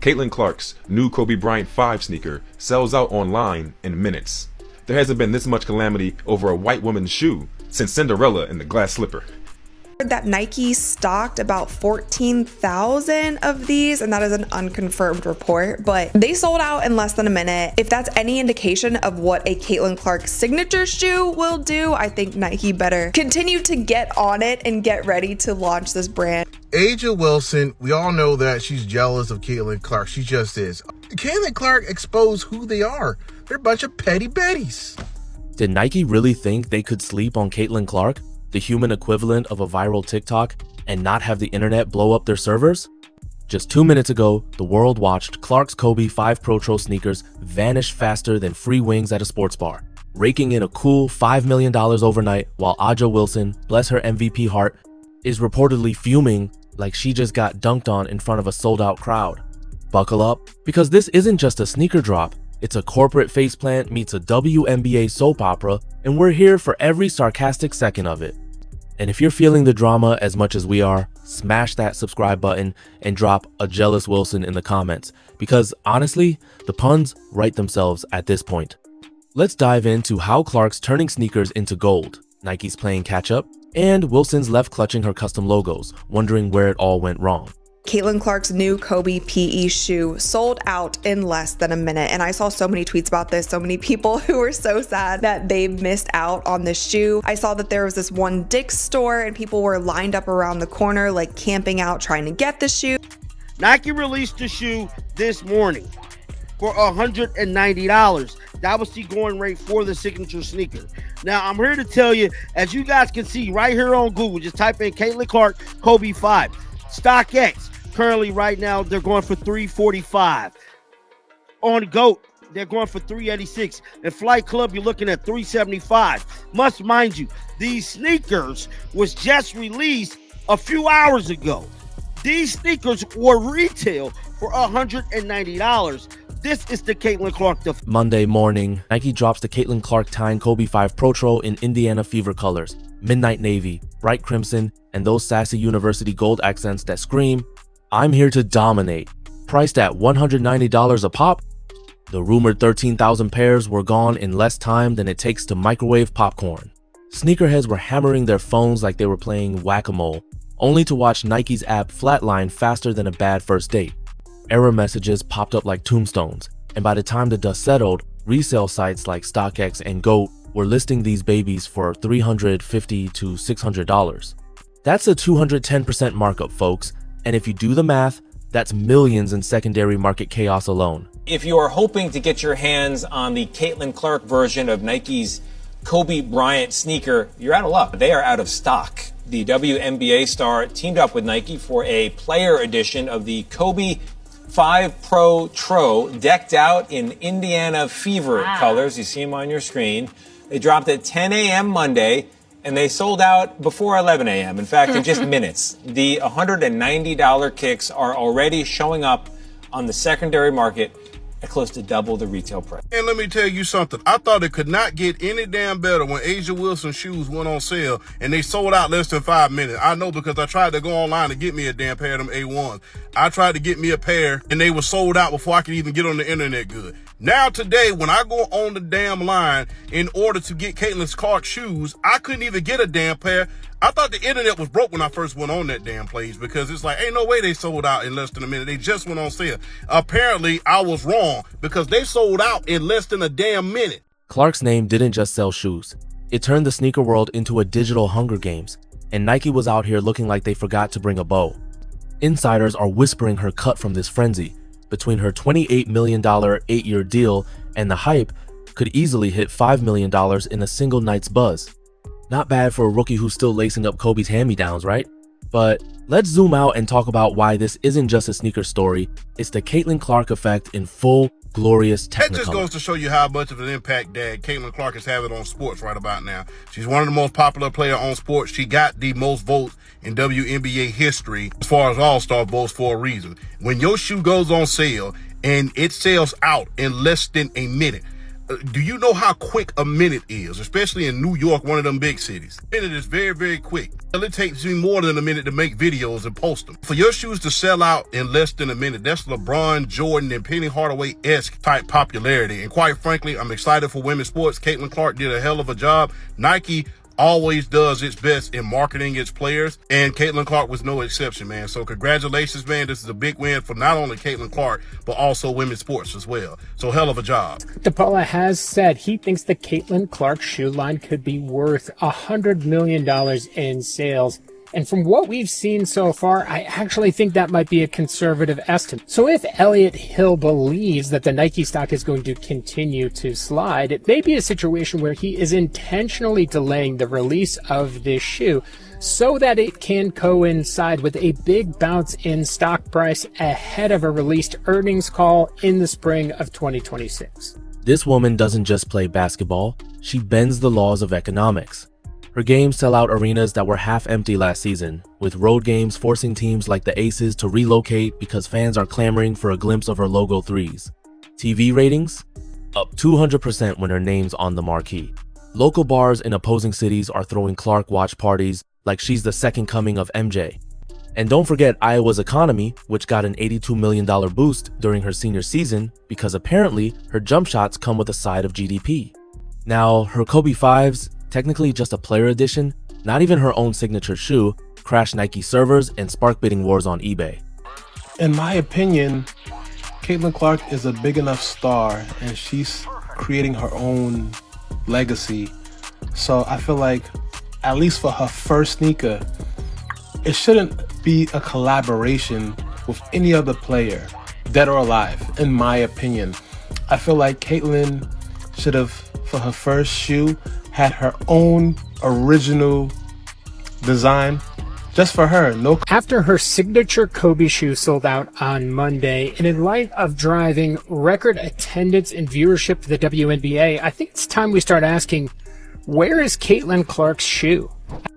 Caitlin Clark's new Kobe Bryant 5 sneaker sells out online in minutes. There hasn't been this much calamity over a white woman's shoe since Cinderella and the glass slipper. That Nike stocked about 14,000 of these, and that is an unconfirmed report, but they sold out in less than a minute. If that's any indication of what a Caitlin Clark signature shoe will do, I think Nike better continue to get on it and get ready to launch this brand. A'ja Wilson, we all know that she's jealous of Caitlin Clark. She just is. Caitlin Clark exposed who they are. They're a bunch of petty betties. Did Nike really think they could sleep on Caitlin Clark, the human equivalent of a viral TikTok, and not have the internet blow up their servers? Just 2 minutes ago, the world watched Clark's Kobe 5 Pro Tro sneakers vanish faster than free wings at a sports bar, raking in a cool $5 million overnight, while A'ja Wilson, bless her MVP heart, is reportedly fuming like she just got dunked on in front of a sold-out crowd. Buckle up, because this isn't just a sneaker drop, it's a corporate faceplant meets a WNBA soap opera, and we're here for every sarcastic second of it. And if you're feeling the drama as much as we are, smash that subscribe button and drop a jealous Wilson in the comments, because honestly, the puns write themselves at this point. Let's dive into how Clark's turning sneakers into gold, Nike's playing catch up, and Wilson's left clutching her custom logos, wondering where it all went wrong. Caitlin Clark's new Kobe PE shoe sold out in less than a minute. And I saw so many tweets about this, so many people who were so sad that they missed out on the shoe. I saw that there was this one Dick's store and people were lined up around the corner, like camping out, trying to get the shoe. Nike released the shoe this morning for $190. That was the going rate for the signature sneaker. Now, I'm here to tell you, as you guys can see right here on Google, just type in Caitlin Clark Kobe 5. StockX, currently right now, they're going for $345. On GOAT, they're going for $386. And Flight Club, you're looking at $375. Must mind you, these sneakers was just released a few hours ago. These sneakers were retail for $190. This is the Caitlin Clark. Monday morning, Nike drops the Caitlin Clark Tyne Kobe 5 Pro Tro in Indiana Fever colors, midnight navy, bright crimson, and those sassy university gold accents that scream, "I'm here to dominate." Priced at $190 a pop, the rumored 13,000 pairs were gone in less time than it takes to microwave popcorn. Sneakerheads were hammering their phones like they were playing whack-a-mole, only to watch Nike's app flatline faster than a bad first date. Error messages popped up like tombstones, and by the time the dust settled, resale sites like StockX and GOAT were listing these babies for $350 to $600. That's a 210% markup, folks, and if you do the math, that's millions in secondary market chaos alone. If you are hoping to get your hands on the Caitlin Clark version of Nike's Kobe Bryant sneaker, you're out of luck. They are out of stock. The WNBA star teamed up with Nike for a player edition of the Kobe 5 Pro Tro, decked out in Indiana Fever colors. You see them on your screen. They dropped at 10 a.m. Monday, and they sold out before 11 a.m. In fact, in just minutes. The $190 kicks are already showing up on the secondary market at close to double the retail price. And let me tell you something. I thought it could not get any damn better when A'ja Wilson shoes went on sale and they sold out less than 5 minutes. I know, because I tried to go online and get me a damn pair of them A1s. I tried to get me a pair and they were sold out before I could even get on the internet good. Now today, when I go on the damn line in order to get Caitlin Clark shoes, I couldn't even get a damn pair. I thought the internet was broke when I first went on that damn place, because it's like, ain't no way they sold out in less than a minute. They just went on sale. Apparently, I was wrong, because they sold out in less than a damn minute. Clark's name didn't just sell shoes. It turned the sneaker world into a digital Hunger Games, and Nike was out here looking like they forgot to bring a bow. Insiders are whispering her cut from this frenzy. Between her $28 million 8-year deal and the hype, could easily hit $5 million in a single night's buzz. Not bad for a rookie who's still lacing up Kobe's hand-me-downs, right? But let's zoom out and talk about why this isn't just a sneaker story. It's the Caitlin Clark effect in full, glorious technicolor. That just goes to show you how much of an impact that Caitlin Clark is having on sports right about now. She's one of the most popular players on sports. She got the most votes in WNBA history as far as all-star votes for a reason. When your shoe goes on sale and it sells out in less than a minute, Do you know how quick a minute is, especially in New York, one of them big cities? A minute is very, very quick. It takes me more than a minute to make videos and post them. For your shoes to sell out in less than a minute, that's LeBron, Jordan, and Penny Hardaway-esque type popularity. And quite frankly, I'm excited for women's sports. Caitlin Clark did a hell of a job. Nike always does its best in marketing its players, and Caitlin Clark was no exception, man. So congratulations, man. This is a big win for not only Caitlin Clark, but also women's sports as well. So hell of a job. DePaula has said he thinks the Caitlin Clark shoe line could be worth $100 million in sales. And from what we've seen so far, I actually think that might be a conservative estimate. So if Elliot Hill believes that the Nike stock is going to continue to slide, it may be a situation where he is intentionally delaying the release of this shoe so that it can coincide with a big bounce in stock price ahead of a released earnings call in the spring of 2026. This woman doesn't just play basketball, she bends the laws of economics. Her games sell out arenas that were half empty last season, with road games forcing teams like the Aces to relocate because fans are clamoring for a glimpse of her logo threes. TV ratings? Up 200% when her name's on the marquee. Local bars in opposing cities are throwing Clark watch parties like she's the second coming of MJ. And don't forget Iowa's economy, which got an $82 million boost during her senior season because apparently her jump shots come with a side of GDP. Now, her Kobe 5s, technically just a player edition, not even her own signature shoe, crashed Nike servers and sparked bidding wars on eBay. In my opinion, Caitlin Clark is a big enough star and she's creating her own legacy. So I feel like, at least for her first sneaker, it shouldn't be a collaboration with any other player, dead or alive, in my opinion. I feel like Caitlin should have, for her first shoe, had her own original design just for her. After her signature Kobe shoe sold out on Monday, and in light of driving record attendance and viewership for the WNBA, I think it's time we start asking, where is Caitlin Clark's shoe?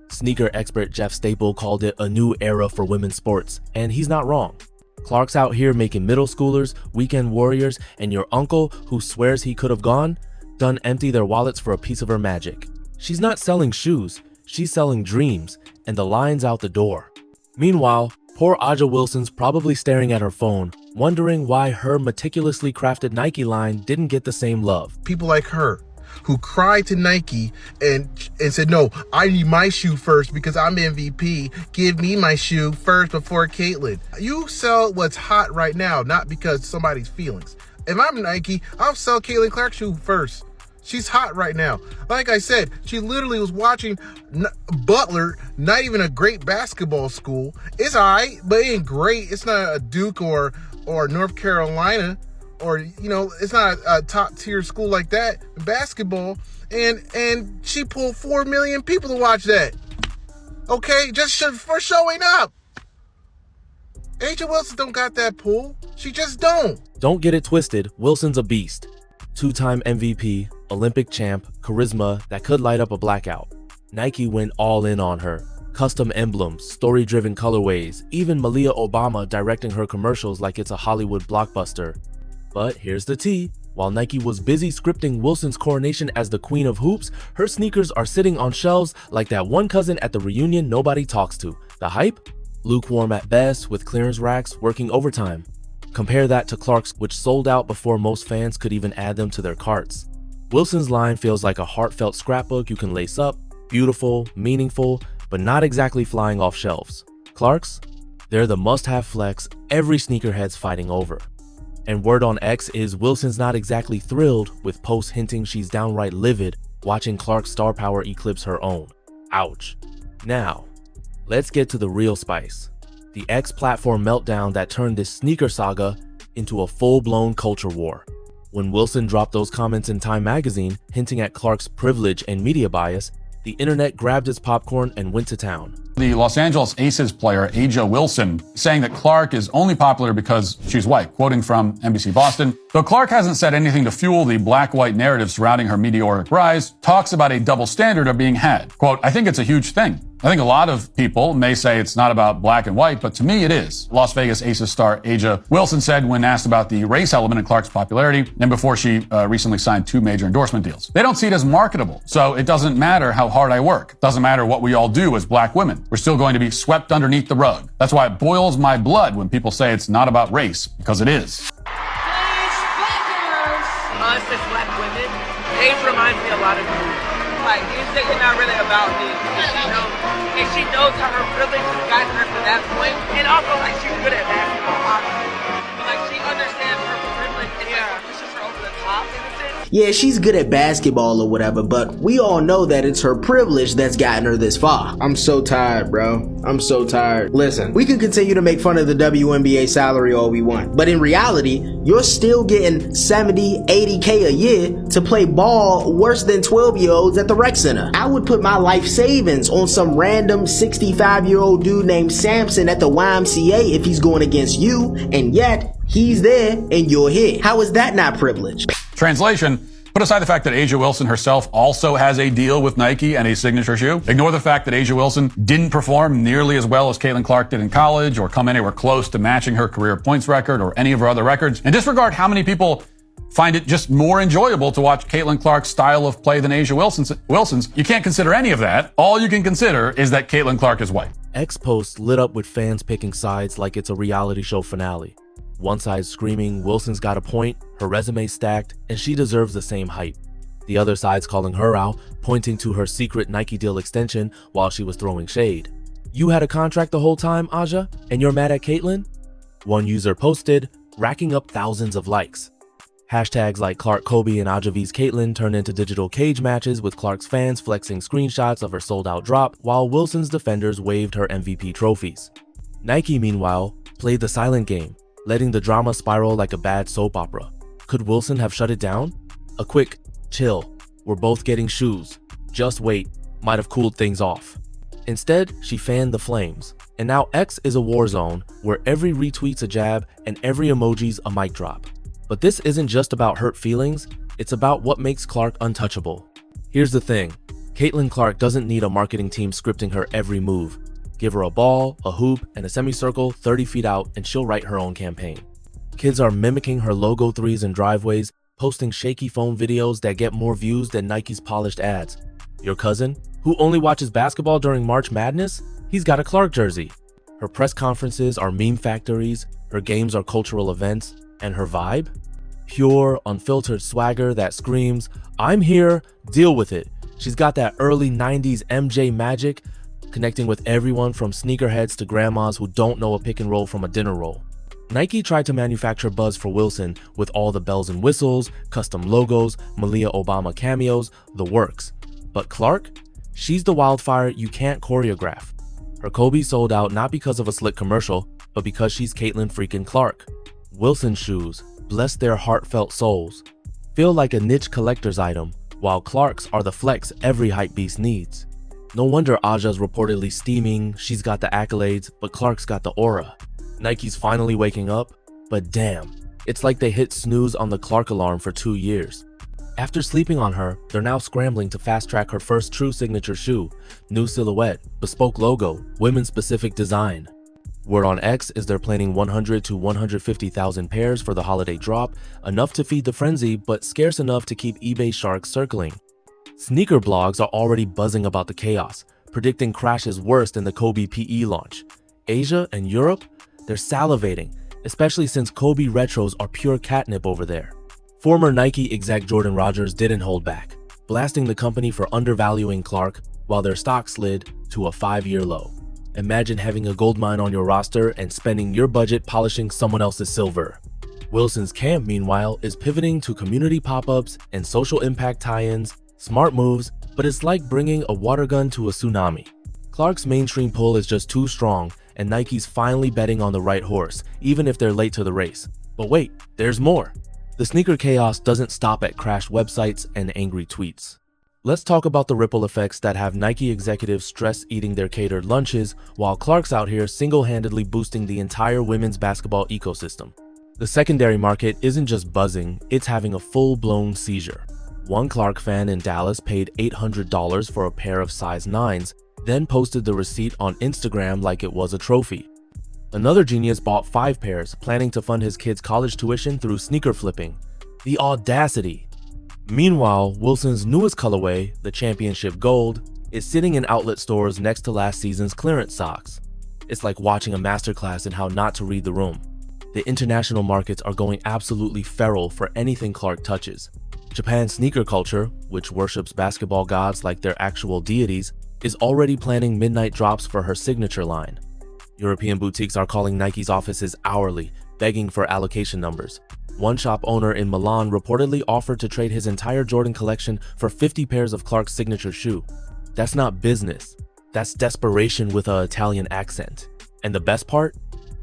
Sneaker expert Jeff Staple called it a new era for women's sports, and he's not wrong. Clark's out here making middle schoolers, weekend warriors, and your uncle who swears he could have gone, done empty their wallets for a piece of her magic. She's not selling shoes, she's selling dreams, and the line's out the door. Meanwhile, poor Aja Wilson's probably staring at her phone, wondering why her meticulously crafted Nike line didn't get the same love. People like her who cried to Nike and said, no, I need my shoe first because I'm MVP. Give me my shoe first before Caitlin. You sell what's hot right now, not because somebody's feelings. If I'm Nike, I'll sell Caitlin Clark's shoe first. She's hot right now. Like I said, she literally was watching Butler, not even a great basketball school. It's all right, but it ain't great. It's not a Duke or North Carolina, or, you know, it's not a top tier school like that in basketball. And she pulled 4 million people to watch that. Okay, just for showing up. Aja Wilson don't got that pull. She just don't. Don't get it twisted, Wilson's a beast. Two-time MVP, Olympic champ, charisma that could light up a blackout. Nike went all in on her. Custom emblems, story-driven colorways, even Malia Obama directing her commercials like it's a Hollywood blockbuster. But here's the tea. While Nike was busy scripting Wilson's coronation as the queen of hoops, her sneakers are sitting on shelves like that one cousin at the reunion nobody talks to. The hype? Lukewarm at best, with clearance racks working overtime. Compare that to Clark's, which sold out before most fans could even add them to their carts. Wilson's line feels like a heartfelt scrapbook you can lace up, beautiful, meaningful, but not exactly flying off shelves. Clark's? They're the must-have flex every sneakerhead's fighting over. And word on X is Wilson's not exactly thrilled, with posts hinting she's downright livid watching Clark's star power eclipse her own. Ouch. Now, let's get to the real spice. The X platform meltdown that turned this sneaker saga into a full-blown culture war. When Wilson dropped those comments in Time magazine hinting at Clark's privilege and media bias, the internet grabbed its popcorn and went to town. The Los Angeles Aces player, Aja Wilson, saying that Clark is only popular because she's white, quoting from NBC Boston. Though Clark hasn't said anything to fuel the black-white narrative surrounding her meteoric rise, talks about a double standard are being had. Quote, I think it's a huge thing. I think a lot of people may say it's not about black and white, but to me it is. Las Vegas Aces star Aja Wilson said when asked about the race element in Clark's popularity, and before she recently signed 2 major endorsement deals. They don't see it as marketable, so it doesn't matter how hard I work. It doesn't matter what we all do as black women. We're still going to be swept underneath the rug. That's why it boils my blood when people say it's not about race, because it is. Us as black women, age reminds me a lot of you. Like, you say you're not really about me. And she knows how her privilege has gotten her to that point. And also, like, she's good at basketball, obviously. But, like, she understands her privilege and, like, pushes her over the top in a sense. Yeah, she's good at basketball or whatever, but we all know that it's her privilege that's gotten her this far. I'm so tired, bro. I'm so tired. Listen, we can continue to make fun of the WNBA salary all we want, but in reality, you're still getting 70, 80K a year to play ball worse than 12-year-olds at the rec center. I would put my life savings on some random 65-year-old dude named Samson at the YMCA if he's going against you, and yet he's there and you're here. How is that not privilege? Translation, put aside the fact that Aja Wilson herself also has a deal with Nike and a signature shoe. Ignore the fact that Aja Wilson didn't perform nearly as well as Caitlin Clark did in college or come anywhere close to matching her career points record or any of her other records. And disregard how many people find it just more enjoyable to watch Caitlin Clark's style of play than Aja Wilson's. You can't consider any of that. All you can consider is that Caitlin Clark is white. X posts lit up with fans picking sides like it's a reality show finale. One side screaming Wilson's got a point, her resume stacked, and she deserves the same hype. The other side's calling her out, pointing to her secret Nike deal extension while she was throwing shade. You had a contract the whole time, Aja, and you're mad at Caitlin? One user posted, racking up thousands of likes. Hashtags like Clark Kobe and Aja vs Caitlin turned into digital cage matches with Clark's fans flexing screenshots of her sold-out drop while Wilson's defenders waved her MVP trophies. Nike, meanwhile, played the silent game, letting the drama spiral like a bad soap opera. Could Wilson have shut it down? A quick, chill, we're both getting shoes, just wait, might have cooled things off. Instead, she fanned the flames, and now X is a war zone where every retweet's a jab and every emoji's a mic drop. But this isn't just about hurt feelings, it's about what makes Clark untouchable. Here's the thing, Caitlin Clark doesn't need a marketing team scripting her every move. Give her a ball, a hoop, and a semicircle 30 feet out and she'll write her own campaign. Kids are mimicking her logo threes and driveways, posting shaky phone videos that get more views than Nike's polished ads. Your cousin, who only watches basketball during March Madness, he's got a Clark jersey. Her press conferences are meme factories, her games are cultural events, and her vibe? Pure, unfiltered swagger that screams, I'm here, deal with it. She's got that early 90s MJ magic, connecting with everyone from sneakerheads to grandmas who don't know a pick and roll from a dinner roll. Nike tried to manufacture buzz for Wilson with all the bells and whistles, custom logos, Malia Obama cameos, the works. But Clark? She's the wildfire you can't choreograph. Her Kobe sold out not because of a slick commercial, but because she's Caitlin freaking Clark. Wilson's shoes, bless their heartfelt souls, feel like a niche collector's item, while Clark's are the flex every hypebeast needs. No wonder Aja's reportedly steaming, she's got the accolades, but Clark's got the aura. Nike's finally waking up, but damn, it's like they hit snooze on the Clark alarm for 2 years. After sleeping on her, they're now scrambling to fast-track her first true signature shoe, new silhouette, bespoke logo, women-specific design. Word on X is they're planning 100 to 150,000 pairs for the holiday drop, enough to feed the frenzy, but scarce enough to keep eBay sharks circling. Sneaker blogs are already buzzing about the chaos, predicting crashes worse than the Kobe PE launch. Asia and Europe? They're salivating, especially since Kobe retros are pure catnip over there. Former Nike exec Jordan Rogers didn't hold back, blasting the company for undervaluing Clark while their stock slid to a 5-year low. Imagine having a gold mine on your roster and spending your budget polishing someone else's silver. Wilson's camp, meanwhile, is pivoting to community pop-ups and social impact tie-ins, smart moves, but it's like bringing a water gun to a tsunami. Clark's mainstream pull is just too strong, and Nike's finally betting on the right horse, even if they're late to the race. But wait, there's more. The sneaker chaos doesn't stop at crashed websites and angry tweets. Let's talk about the ripple effects that have Nike executives stress eating their catered lunches, while Clark's out here single-handedly boosting the entire women's basketball ecosystem. The secondary market isn't just buzzing, it's having a full-blown seizure. One Clark fan in Dallas paid $800 for a pair of size 9s, then posted the receipt on Instagram like it was a trophy. Another genius bought 5 pairs, planning to fund his kid's college tuition through sneaker flipping. The audacity! Meanwhile, Wilson's newest colorway, the Championship Gold, is sitting in outlet stores next to last season's clearance socks. It's like watching a masterclass in how not to read the room. The international markets are going absolutely feral for anything Clark touches. Japan's sneaker culture, which worships basketball gods like their actual deities, is already planning midnight drops for her signature line. European boutiques are calling Nike's offices hourly, begging for allocation numbers. One shop owner in Milan reportedly offered to trade his entire Jordan collection for 50 pairs of Clark's signature shoe. That's not business. That's desperation with an Italian accent. And the best part?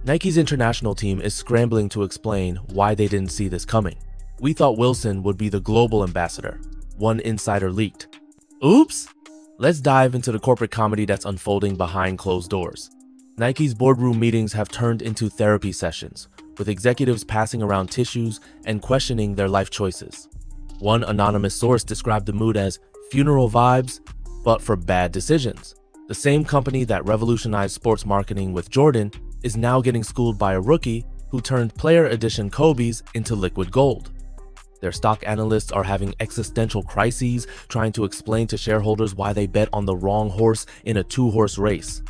Nike's international team is scrambling to explain why they didn't see this coming. We thought Wilson would be the global ambassador. One insider leaked. Oops! Let's dive into the corporate comedy that's unfolding behind closed doors. Nike's boardroom meetings have turned into therapy sessions, with executives passing around tissues and questioning their life choices. One anonymous source described the mood as funeral vibes, but for bad decisions. The same company that revolutionized sports marketing with Jordan is now getting schooled by a rookie who turned player edition Kobe's into liquid gold. Their stock analysts are having existential crises trying to explain to shareholders why they bet on the wrong horse in a 2-horse race.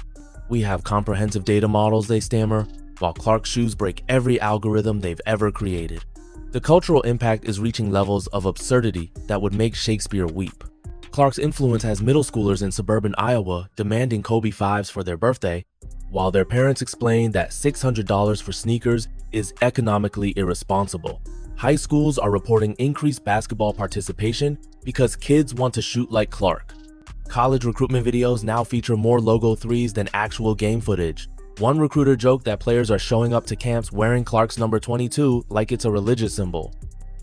We have comprehensive data models, they stammer, while Clark's shoes break every algorithm they've ever created. The cultural impact is reaching levels of absurdity that would make Shakespeare weep. Clark's influence has middle schoolers in suburban Iowa demanding Kobe 5s for their birthday, while their parents explain that $600 for sneakers is economically irresponsible. High schools are reporting increased basketball participation because kids want to shoot like Clark. College recruitment videos now feature more logo 3s than actual game footage. One recruiter joked that players are showing up to camps wearing Clark's number 22 like it's a religious symbol.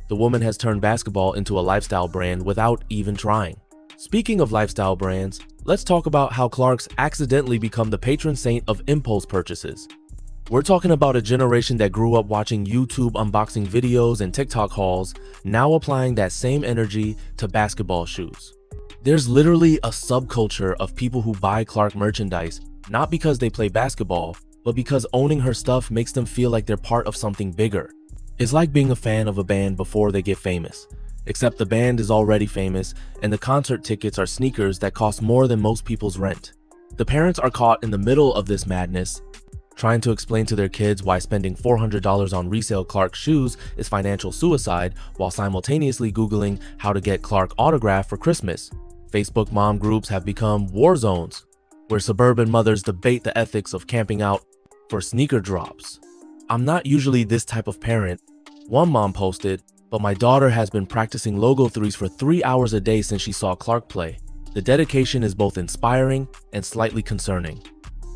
The woman has turned basketball into a lifestyle brand without even trying. Speaking of lifestyle brands, let's talk about how Clark's accidentally become the patron saint of impulse purchases. We're talking about a generation that grew up watching YouTube unboxing videos and TikTok hauls, now applying that same energy to basketball shoes. There's literally a subculture of people who buy Clark merchandise, not because they play basketball, but because owning her stuff makes them feel like they're part of something bigger. It's like being a fan of a band before they get famous. Except the band is already famous, and the concert tickets are sneakers that cost more than most people's rent. The parents are caught in the middle of this madness, trying to explain to their kids why spending $400 on resale Clark shoes is financial suicide while simultaneously Googling how to get Clark autograph for Christmas. Facebook mom groups have become war zones, where suburban mothers debate the ethics of camping out for sneaker drops. I'm not usually this type of parent, one mom posted, but my daughter has been practicing logo 3s for 3 hours a day since she saw Clark play. The dedication is both inspiring and slightly concerning.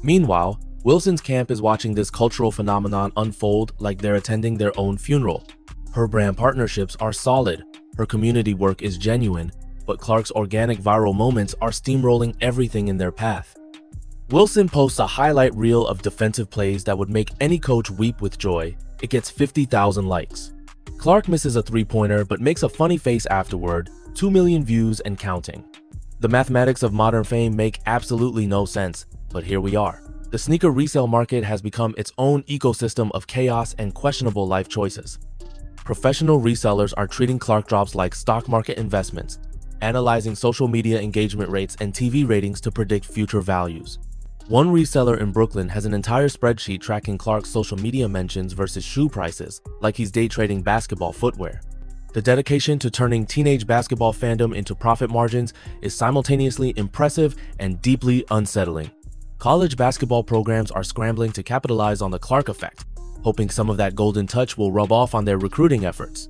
Meanwhile, Wilson's camp is watching this cultural phenomenon unfold like they're attending their own funeral. Her brand partnerships are solid, her community work is genuine, but Clark's organic viral moments are steamrolling everything in their path. Wilson posts a highlight reel of defensive plays that would make any coach weep with joy. It gets 50,000 likes. Clark misses a 3-pointer but makes a funny face afterward, 2 million views and counting. The mathematics of modern fame make absolutely no sense, but here we are. The sneaker resale market has become its own ecosystem of chaos and questionable life choices. Professional resellers are treating Clark drops like stock market investments, analyzing social media engagement rates and TV ratings to predict future values. One reseller in Brooklyn has an entire spreadsheet tracking Clark's social media mentions versus shoe prices, like he's day trading basketball footwear. The dedication to turning teenage basketball fandom into profit margins is simultaneously impressive and deeply unsettling. College basketball programs are scrambling to capitalize on the Clark effect, hoping some of that golden touch will rub off on their recruiting efforts.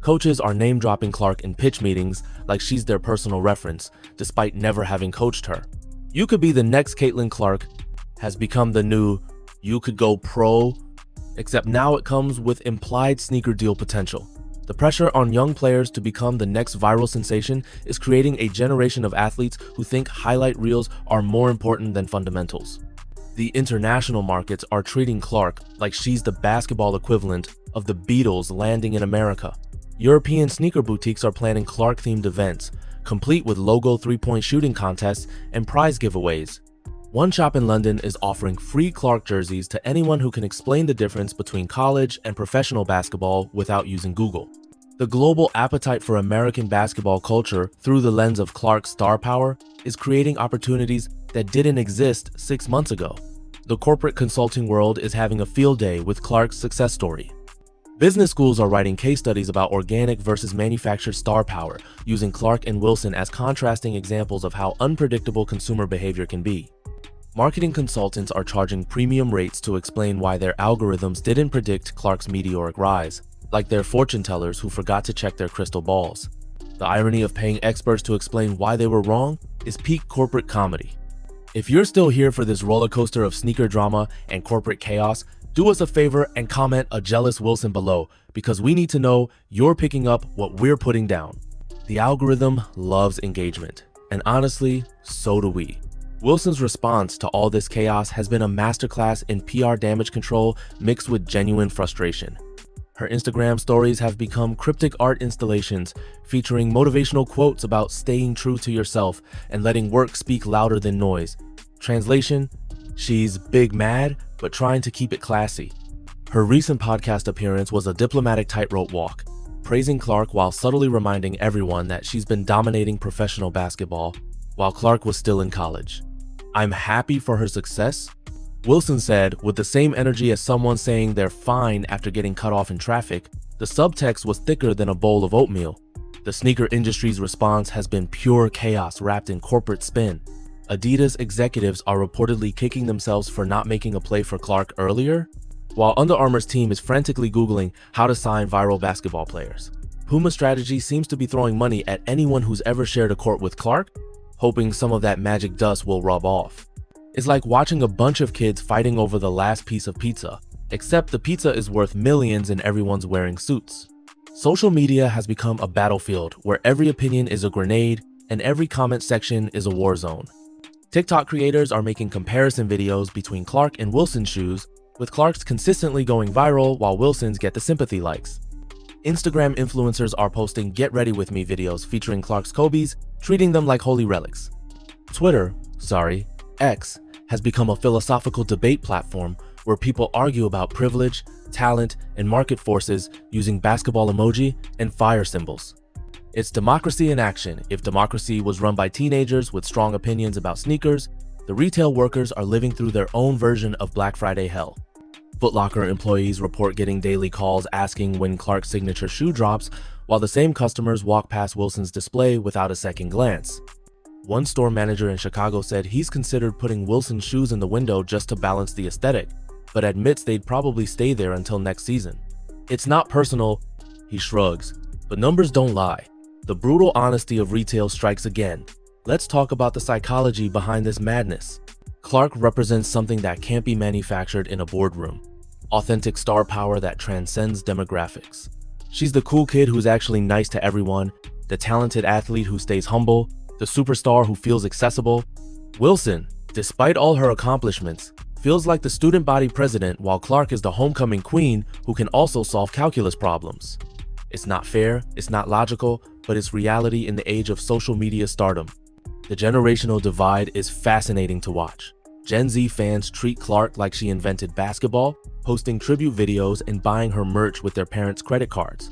Coaches are name-dropping Clark in pitch meetings like she's their personal reference, despite never having coached her. "You could be the next Caitlin Clark" has become the new "you could go pro," except now it comes with implied sneaker deal potential. The pressure on young players to become the next viral sensation is creating a generation of athletes who think highlight reels are more important than fundamentals. The international markets are treating Clark like she's the basketball equivalent of the Beatles landing in America. European sneaker boutiques are planning Clark-themed events, complete with logo three-point shooting contests and prize giveaways. One shop in London is offering free Clark jerseys to anyone who can explain the difference between college and professional basketball without using Google. The global appetite for American basketball culture through the lens of Clark's star power is creating opportunities that didn't exist 6 months ago. The corporate consulting world is having a field day with Clark's success story. Business schools are writing case studies about organic versus manufactured star power, using Clark and Wilson as contrasting examples of how unpredictable consumer behavior can be. Marketing consultants are charging premium rates to explain why their algorithms didn't predict Clark's meteoric rise, like their fortune tellers who forgot to check their crystal balls. The irony of paying experts to explain why they were wrong is peak corporate comedy. If you're still here for this roller coaster of sneaker drama and corporate chaos, do us a favor and comment a jealous Wilson below, because we need to know you're picking up what we're putting down. The algorithm loves engagement, and honestly, so do we. Wilson's response to all this chaos has been a masterclass in PR damage control mixed with genuine frustration. Her Instagram stories have become cryptic art installations featuring motivational quotes about staying true to yourself and letting work speak louder than noise. Translation: she's big mad, but trying to keep it classy. Her recent podcast appearance was a diplomatic tightrope walk, praising Clark while subtly reminding everyone that she's been dominating professional basketball while Clark was still in college. "I'm happy for her success," Wilson said with the same energy as someone saying they're fine after getting cut off in traffic. The subtext was thicker than a bowl of oatmeal. The sneaker industry's response has been pure chaos wrapped in corporate spin. Adidas executives are reportedly kicking themselves for not making a play for Clark earlier, while Under Armour's team is frantically Googling how to sign viral basketball players. Puma Strategy seems to be throwing money at anyone who's ever shared a court with Clark, hoping some of that magic dust will rub off. It's like watching a bunch of kids fighting over the last piece of pizza, except the pizza is worth millions and everyone's wearing suits. Social media has become a battlefield where every opinion is a grenade and every comment section is a war zone. TikTok creators are making comparison videos between Clark and Wilson's shoes, with Clark's consistently going viral while Wilson's get the sympathy likes. Instagram influencers are posting "Get Ready With Me" videos featuring Clark's Kobe's, treating them like holy relics. X, has become a philosophical debate platform where people argue about privilege, talent, and market forces using basketball emoji and fire symbols. It's democracy in action. If democracy was run by teenagers with strong opinions about sneakers, the retail workers are living through their own version of Black Friday hell. Foot Locker employees report getting daily calls asking when Clark's signature shoe drops, while the same customers walk past Wilson's display without a second glance. One store manager in Chicago said he's considered putting Wilson's shoes in the window just to balance the aesthetic, but admits they'd probably stay there until next season. "It's not personal," he shrugs, but numbers don't lie. The brutal honesty of retail strikes again. Let's talk about the psychology behind this madness. Clark represents something that can't be manufactured in a boardroom. Authentic star power that transcends demographics. She's the cool kid who's actually nice to everyone, the talented athlete who stays humble, the superstar who feels accessible. Wilson, despite all her accomplishments, feels like the student body president, while Clark is the homecoming queen who can also solve calculus problems. It's not fair, it's not logical, but it's reality in the age of social media stardom. The generational divide is fascinating to watch. Gen Z fans treat Clark like she invented basketball, posting tribute videos and buying her merch with their parents' credit cards.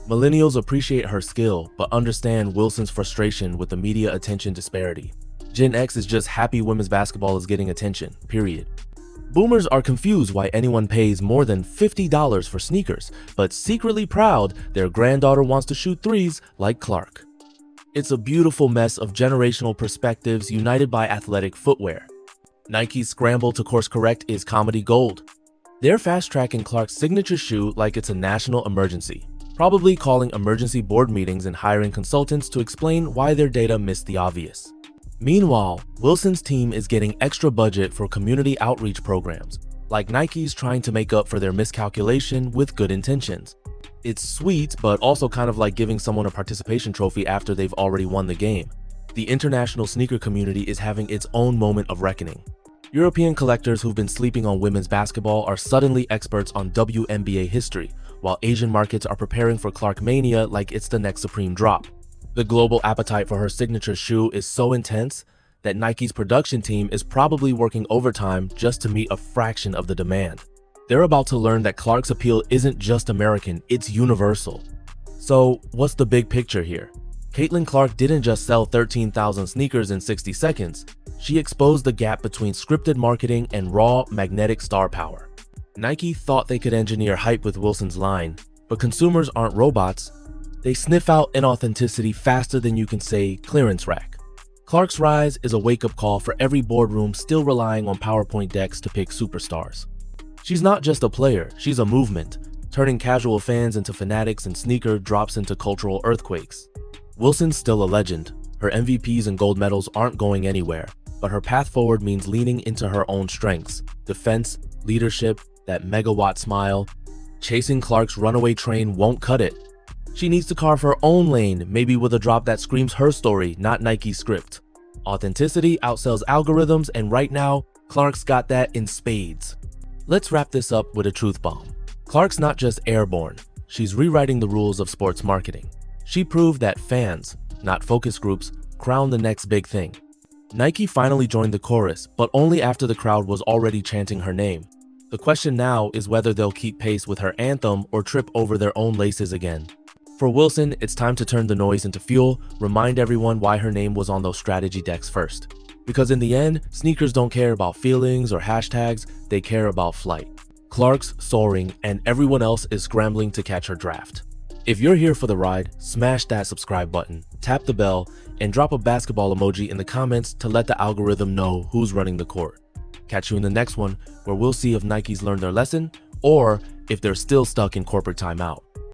Millennials appreciate her skill, but understand Wilson's frustration with the media attention disparity. Gen X is just happy women's basketball is getting attention, period. Boomers are confused why anyone pays more than $50 for sneakers, but secretly proud their granddaughter wants to shoot threes like Clark. It's a beautiful mess of generational perspectives united by athletic footwear. Nike's scramble to course correct is comedy gold. They're fast-tracking Clark's signature shoe like it's a national emergency, probably calling emergency board meetings and hiring consultants to explain why their data missed the obvious. Meanwhile, Wilson's team is getting extra budget for community outreach programs, like Nike's trying to make up for their miscalculation with good intentions. It's sweet, but also kind of like giving someone a participation trophy after they've already won the game. The international sneaker community is having its own moment of reckoning. European collectors who've been sleeping on women's basketball are suddenly experts on WNBA history, while Asian markets are preparing for Clark mania like it's the next supreme drop. The global appetite for her signature shoe is so intense that Nike's production team is probably working overtime just to meet a fraction of the demand. They're about to learn that Clark's appeal isn't just American, it's universal. So, what's the big picture here? Caitlin Clark didn't just sell 13,000 sneakers in 60 seconds, she exposed the gap between scripted marketing and raw, magnetic star power. Nike thought they could engineer hype with Wilson's line, but consumers aren't robots. They sniff out inauthenticity faster than you can say clearance rack. Clark's rise is a wake-up call for every boardroom still relying on PowerPoint decks to pick superstars. She's not just a player, she's a movement, turning casual fans into fanatics and sneaker drops into cultural earthquakes. Wilson's still a legend. Her MVPs and gold medals aren't going anywhere, but her path forward means leaning into her own strengths: defense, leadership, that megawatt smile. Chasing Clark's runaway train won't cut it. She needs to carve her own lane, maybe with a drop that screams her story, not Nike's script. Authenticity outsells algorithms, and right now, Clark's got that in spades. Let's wrap this up with a truth bomb. Clark's not just airborne, she's rewriting the rules of sports marketing. She proved that fans, not focus groups, crown the next big thing. Nike finally joined the chorus, but only after the crowd was already chanting her name. The question now is whether they'll keep pace with her anthem or trip over their own laces again. For Wilson, it's time to turn the noise into fuel, remind everyone why her name was on those strategy decks first. Because in the end, sneakers don't care about feelings or hashtags, they care about flight. Clark's soaring, and everyone else is scrambling to catch her draft. If you're here for the ride, smash that subscribe button, tap the bell, and drop a basketball emoji in the comments to let the algorithm know who's running the court. Catch you in the next one, where we'll see if Nike's learned their lesson, or if they're still stuck in corporate timeout.